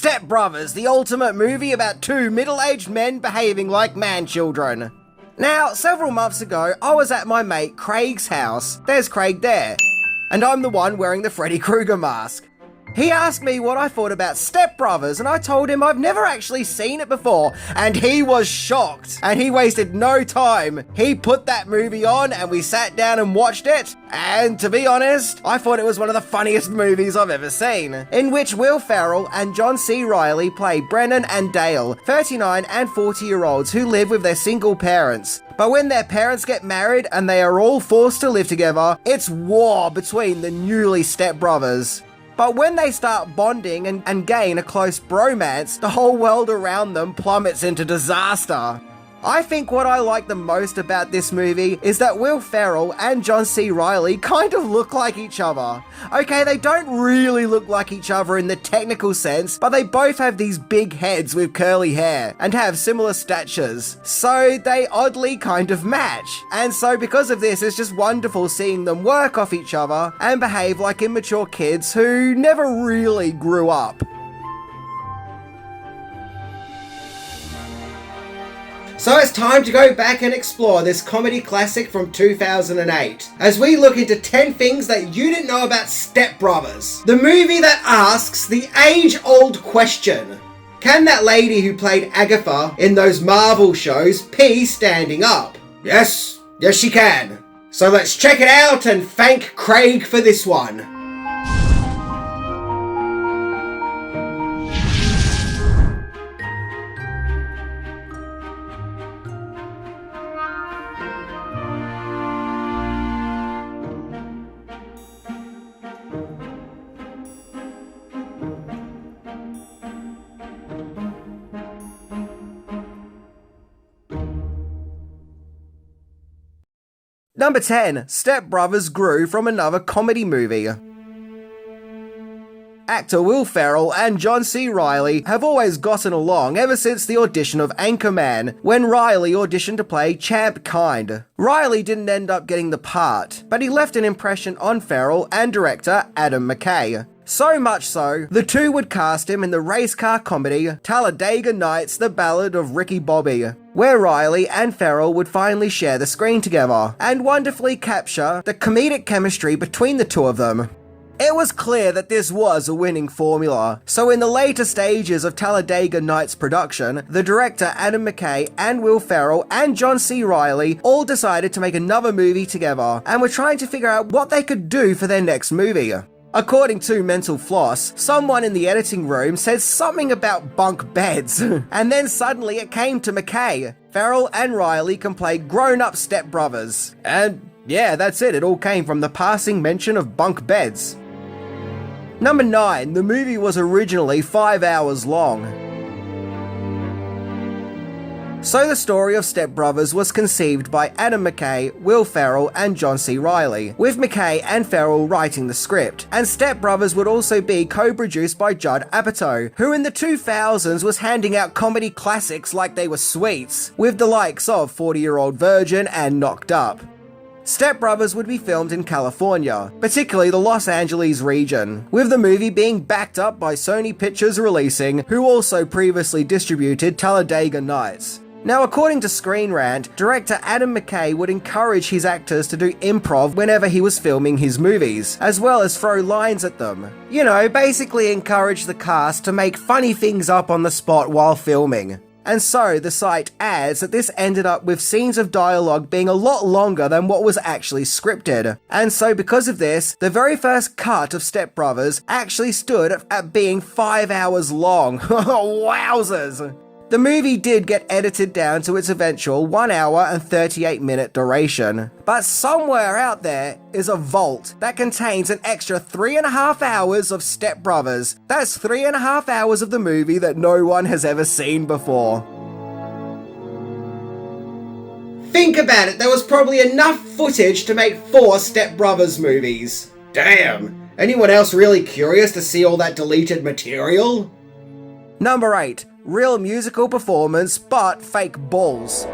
Step Brothers, the ultimate movie about two middle-aged men behaving like man-children. Now, several months ago, I was at my mate Craig's house. There's Craig there. And I'm the one wearing the Freddy Krueger mask. He asked me what I thought about Step Brothers, and I told him I've never actually seen it before, and he was shocked. And he wasted no time. He put that movie on, and we sat down and watched it, and to be honest, I thought it was one of the funniest movies I've ever seen, in which Will Ferrell and John C. Reilly play Brennan and Dale, 39 and 40-year-olds who live with their single parents. But when their parents get married and they are all forced to live together, it's war between the newly stepbrothers. But when they start bonding and gain a close bromance, the whole world around them plummets into disaster. I think what I like the most about this movie is that Will Ferrell and John C. Reilly kind of look like each other. Okay, they don't really look like each other in the technical sense, but they both have these big heads with curly hair and have similar statures, so they oddly kind of match. And so because of this, it's just wonderful seeing them work off each other and behave like immature kids who never really grew up. So it's time to go back and explore this comedy classic from 2008, as we look into 10 things that you didn't know about Step Brothers. The movie that asks the age-old question: can that lady who played Agatha in those Marvel shows pee standing up? Yes she can. So let's check it out and thank Craig for this one. Number 10. Step Brothers grew from another comedy movie. Actor Will Ferrell and John C. Reilly have always gotten along ever since the audition of Anchorman, when Reilly auditioned to play Champ Kind. Reilly didn't end up getting the part, but he left an impression on Ferrell and director Adam McKay. So much so, the two would cast him in the race car comedy Talladega Nights: The Ballad of Ricky Bobby, where Reilly and Ferrell would finally share the screen together and wonderfully capture the comedic chemistry between the two of them. It was clear that this was a winning formula, so in the later stages of Talladega Nights production, the director Adam McKay and Will Ferrell and John C. Reilly all decided to make another movie together and were trying to figure out what they could do for their next movie. According to Mental Floss, someone in the editing room said something about bunk beds, and then suddenly it came to McKay. Ferrell and Reilly can play grown-up stepbrothers. And yeah, that's it all came from the passing mention of bunk beds. Number 9, the movie was originally 5 hours long. So the story of Step Brothers was conceived by Adam McKay, Will Ferrell and John C. Reilly, with McKay and Ferrell writing the script, and Step Brothers would also be co-produced by Judd Apatow, who in the 2000s was handing out comedy classics like they were sweets, with the likes of 40-Year-Old Virgin and Knocked Up. Step Brothers would be filmed in California, particularly the Los Angeles region, with the movie being backed up by Sony Pictures Releasing, who also previously distributed Talladega Nights. Now, according to Screen Rant, director Adam McKay would encourage his actors to do improv whenever he was filming his movies, as well as throw lines at them. You know, basically encourage the cast to make funny things up on the spot while filming. And so, the site adds that this ended up with scenes of dialogue being a lot longer than what was actually scripted. And so because of this, the very first cut of Step Brothers actually stood at being 5 hours long. Wowzers! The movie did get edited down to its eventual 1 hour and 38-minute duration, but somewhere out there is a vault that contains an extra 3.5 hours of Step Brothers. That's 3.5 hours of the movie that no one has ever seen before. Think about it, there was probably enough footage to make 4 Step Brothers movies. Damn, anyone else really curious to see all that deleted material? Number 8. Real musical performance, but fake balls.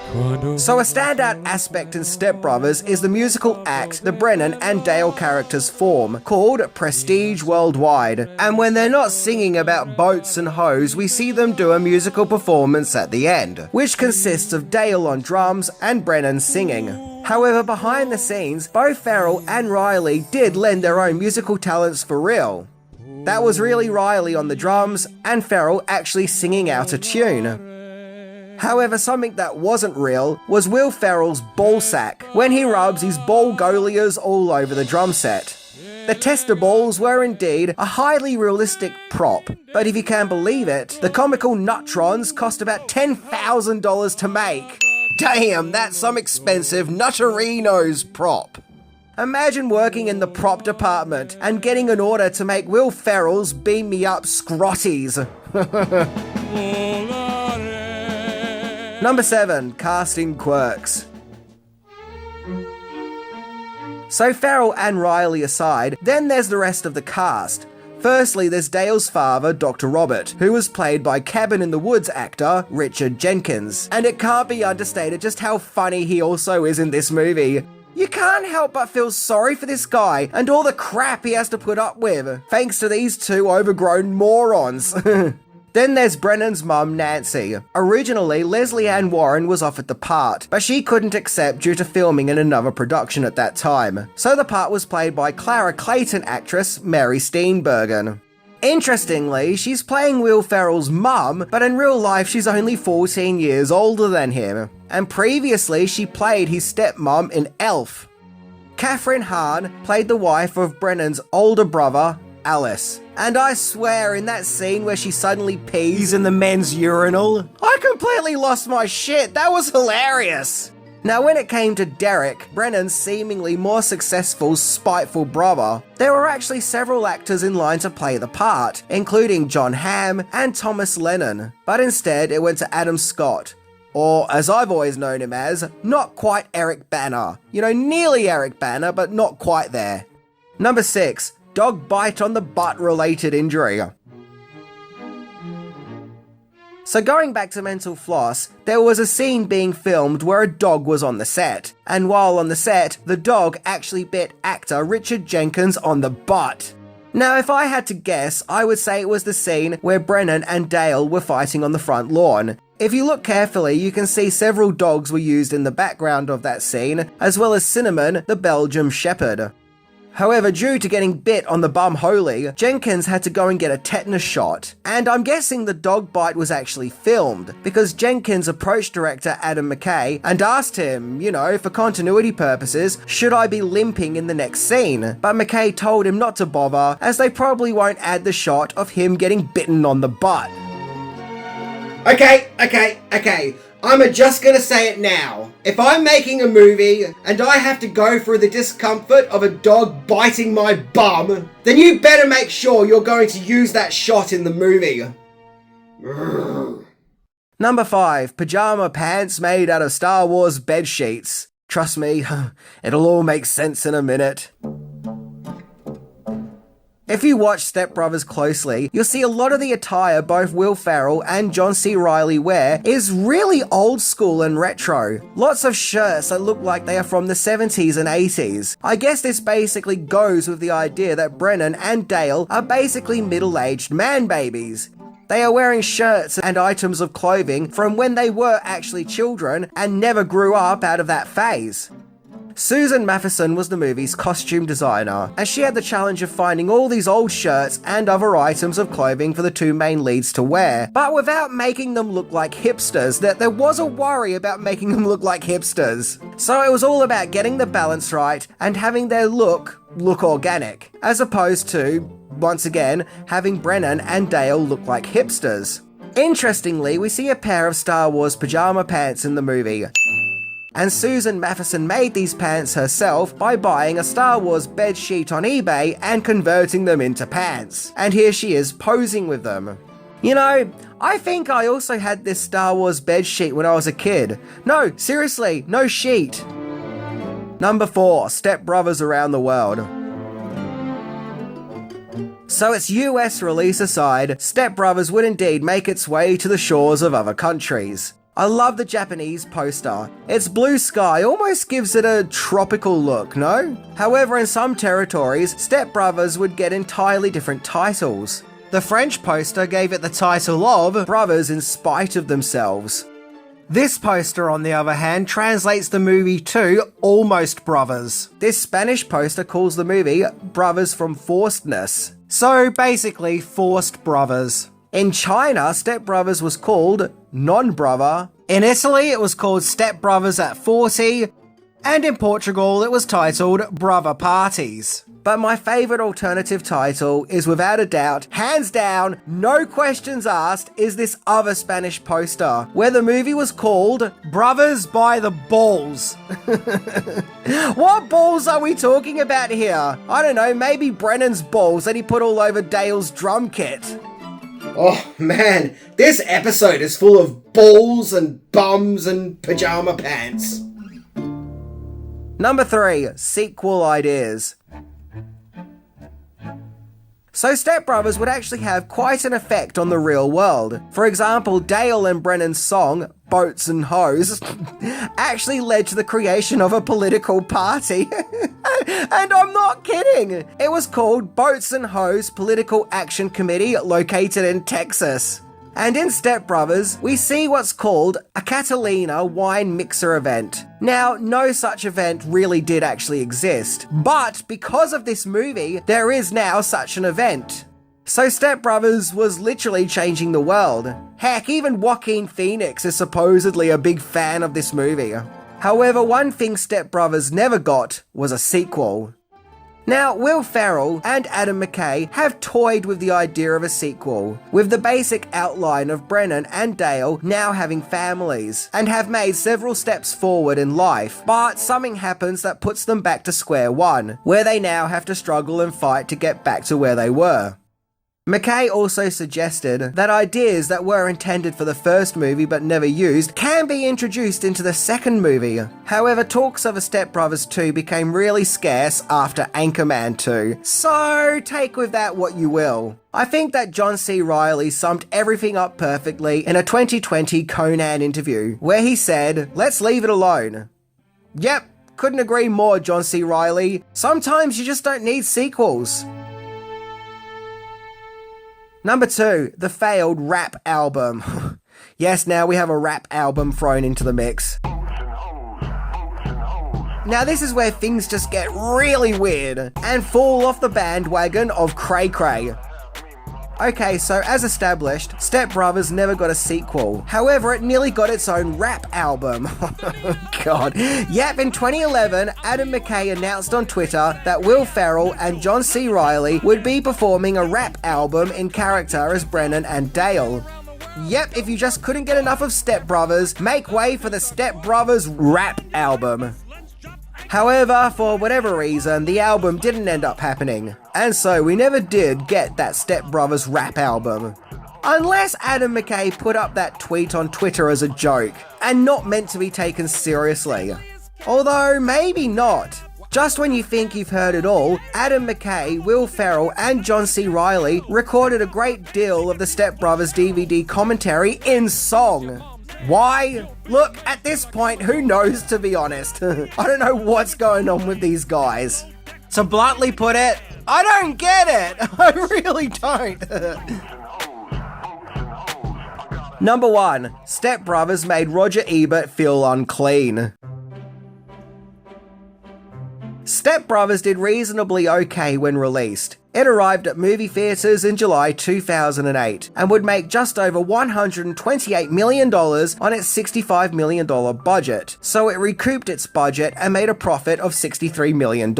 So a standout aspect in Step Brothers is the musical act the Brennan and Dale characters form, called Prestige Worldwide. And when they're not singing about boats and hoes, we see them do a musical performance at the end, which consists of Dale on drums and Brennan singing. However, behind the scenes, both Farrell and Riley did lend their own musical talents for real. That was really Riley on the drums and Farrell actually singing out a tune. However, something that wasn't real was Will Ferrell's ballsack, when he rubs his ball golias all over the drum set. The tester balls were indeed a highly realistic prop, but if you can believe it, the comical Nutrons cost about $10,000 to make. Damn, that's some expensive Nutterino's prop. Imagine working in the prop department and getting an order to make Will Ferrell's Beam Me Up Scrotties. Number 7. Casting quirks. So Farrell and Riley aside, then there's the rest of the cast. Firstly, there's Dale's father, Dr. Robert, who was played by Cabin in the Woods actor Richard Jenkins. And it can't be understated just how funny he also is in this movie. You can't help but feel sorry for this guy and all the crap he has to put up with, thanks to these two overgrown morons. Then there's Brennan's mum, Nancy. Originally, Leslie Ann Warren was offered the part, but she couldn't accept due to filming in another production at that time. So the part was played by Clara Clayton actress Mary Steenburgen. Interestingly, she's playing Will Ferrell's mum, but in real life she's only 14 years older than him. And previously she played his stepmom in Elf. Kathryn Hahn played the wife of Brennan's older brother, Alice. And I swear, in that scene where she suddenly pees in the men's urinal, I completely lost my shit. That was hilarious. Now, when it came to Derek, Brennan's seemingly more successful, spiteful brother, there were actually several actors in line to play the part, including John Hamm and Thomas Lennon. But instead, it went to Adam Scott. Or, as I've always known him as, not quite Eric Bana. You know, nearly Eric Bana, but not quite there. Number 6. Dog bite on the butt related injury. So going back to Mental Floss, there was a scene being filmed where a dog was on the set, and while on the set, the dog actually bit actor Richard Jenkins on the butt. Now, if I had to guess, I would say it was the scene where Brennan and Dale were fighting on the front lawn. If you look carefully, you can see several dogs were used in the background of that scene, as well as Cinnamon, the Belgian Shepherd. However, due to getting bit on the bum holy, Jenkins had to go and get a tetanus shot. And I'm guessing the dog bite was actually filmed, because Jenkins approached director Adam McKay and asked him, you know, for continuity purposes, should I be limping in the next scene? But McKay told him not to bother, as they probably won't add the shot of him getting bitten on the butt. Okay. I'm just gonna say it now. If I'm making a movie and I have to go through the discomfort of a dog biting my bum, then you better make sure you're going to use that shot in the movie. Number 5. Pajama pants made out of Star Wars bed sheets. Trust me, it'll all make sense in a minute. If you watch Step Brothers closely, you'll see a lot of the attire both Will Ferrell and John C. Reilly wear is really old school and retro. Lots of shirts that look like they are from the 70s and 80s. I guess this basically goes with the idea that Brennan and Dale are basically middle-aged man babies. They are wearing shirts and items of clothing from when they were actually children and never grew up out of that phase. Susan Matheson was the movie's costume designer, and she had the challenge of finding all these old shirts and other items of clothing for the two main leads to wear, but without making them look like hipsters. That there was a worry about making them look like hipsters. So it was all about getting the balance right and having their look organic, as opposed to, once again, having Brennan and Dale look like hipsters. Interestingly, we see a pair of Star Wars pajama pants in the movie. And Susan Matheson made these pants herself by buying a Star Wars bed sheet on eBay and converting them into pants. And here she is posing with them. You know, I think I also had this Star Wars bed sheet when I was a kid. No, seriously, no sheet. Number 4, Step Brothers Around the World. So its US release aside, Step Brothers would indeed make its way to the shores of other countries. I love the Japanese poster. Its blue sky almost gives it a tropical look, no? However, in some territories, Step Brothers would get entirely different titles. The French poster gave it the title of Brothers in Spite of Themselves. This poster, on the other hand, translates the movie to Almost Brothers. This Spanish poster calls the movie Brothers from Forcedness. So basically, forced brothers. In China, Step Brothers was called Non-Brother. In Italy, it was called Step Brothers at 40. And in Portugal, it was titled Brother Parties. But my favourite alternative title is without a doubt, hands down, no questions asked, is this other Spanish poster, where the movie was called Brothers by the Balls. What balls are we talking about here? I don't know, maybe Brennan's balls that he put all over Dale's drum kit. Oh man, this episode is full of balls and bums and pajama pants. Number 3, sequel ideas. So Step Brothers would actually have quite an effect on the real world. For example, Dale and Brennan's song, Boats and Hoes, actually led to the creation of a political party. And I'm not kidding! It was called Boats and Hoes Political Action Committee, located in Texas. And in Step Brothers, we see what's called a Catalina wine mixer event. Now, no such event really did actually exist, but because of this movie, there is now such an event. So Step Brothers was literally changing the world. Heck, even Joaquin Phoenix is supposedly a big fan of this movie. However, one thing Step Brothers never got was a sequel. Now, Will Ferrell and Adam McKay have toyed with the idea of a sequel, with the basic outline of Brennan and Dale now having families, and have made several steps forward in life, but something happens that puts them back to square one, where they now have to struggle and fight to get back to where they were. McKay also suggested that ideas that were intended for the first movie but never used can be introduced into the second movie. However, talks of a Step Brothers 2 became really scarce after Anchorman 2, so take with that what you will. I think that John C. Reilly summed everything up perfectly in a 2020 Conan interview, where he said, "Let's leave it alone." Yep, couldn't agree more, John C. Reilly. Sometimes you just don't need sequels. Number 2, the failed rap album. Yes, now we have a rap album thrown into the mix. Now this is where things just get really weird and fall off the bandwagon of cray cray. Okay, so as established, Step Brothers never got a sequel. However, it nearly got its own rap album. Oh god. Yep, in 2011, Adam McKay announced on Twitter that Will Ferrell and John C. Reilly would be performing a rap album in character as Brennan and Dale. Yep, if you just couldn't get enough of Step Brothers, make way for the Step Brothers rap album. However, for whatever reason, the album didn't end up happening, and so we never did get that Step Brothers rap album. Unless Adam McKay put up that tweet on Twitter as a joke, and not meant to be taken seriously. Although, maybe not. Just when you think you've heard it all, Adam McKay, Will Ferrell, and John C. Reilly recorded a great deal of the Step Brothers DVD commentary in song. Why? Look, at this point, who knows, to be honest. I don't know what's going on with these guys. To bluntly put it, I don't get it. I really don't. Number 1, Step Brothers made Roger Ebert feel unclean. Step Brothers did reasonably okay when released. It arrived at movie theatres in July 2008 and would make just over $128 million on its $65 million budget, so it recouped its budget and made a profit of $63 million.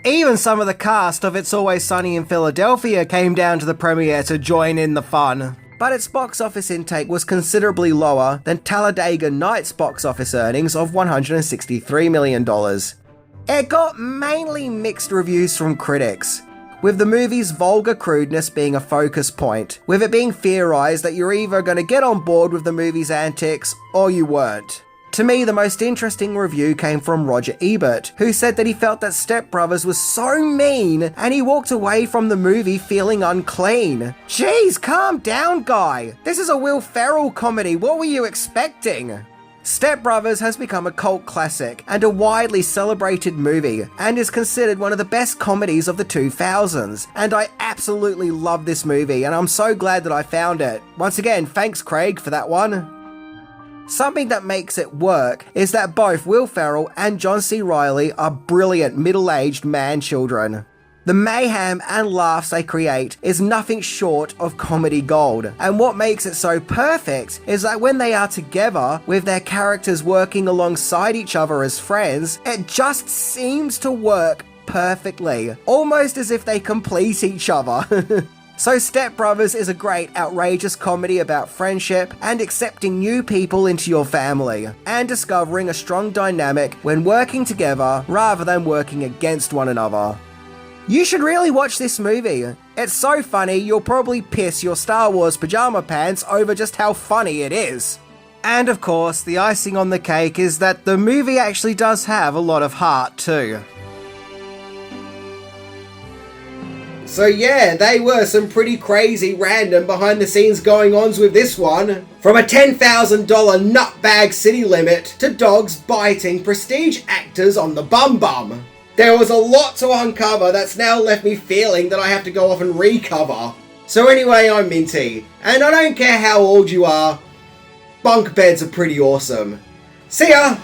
Even some of the cast of It's Always Sunny in Philadelphia came down to the premiere to join in the fun. But its box office intake was considerably lower than Talladega Nights' box office earnings of $163 million. It got mainly mixed reviews from critics, with the movie's vulgar crudeness being a focus point, with it being theorised that you're either going to get on board with the movie's antics or you weren't. To me, the most interesting review came from Roger Ebert, who said that he felt that Step Brothers was so mean and he walked away from the movie feeling unclean. Jeez, calm down, guy. This is a Will Ferrell comedy. What were you expecting? Step Brothers has become a cult classic and a widely celebrated movie and is considered one of the best comedies of the 2000s. And I absolutely love this movie and I'm so glad that I found it. Once again, thanks Craig for that one. Something that makes it work is that both Will Ferrell and John C. Reilly are brilliant middle-aged man-children. The mayhem and laughs they create is nothing short of comedy gold, and what makes it so perfect is that when they are together, with their characters working alongside each other as friends, it just seems to work perfectly, almost as if they complete each other. So Step Brothers is a great, outrageous comedy about friendship and accepting new people into your family, and discovering a strong dynamic when working together rather than working against one another. You should really watch this movie. It's so funny you'll probably piss your Star Wars pajama pants over just how funny it is. And of course, the icing on the cake is that the movie actually does have a lot of heart too. So yeah, they were some pretty crazy random behind the scenes going ons with this one. From a $10,000 nutbag city limit to dogs biting prestige actors on the bum bum. There was a lot to uncover that's now left me feeling that I have to go off and recover. So anyway, I'm Minty, and I don't care how old you are, bunk beds are pretty awesome. See ya!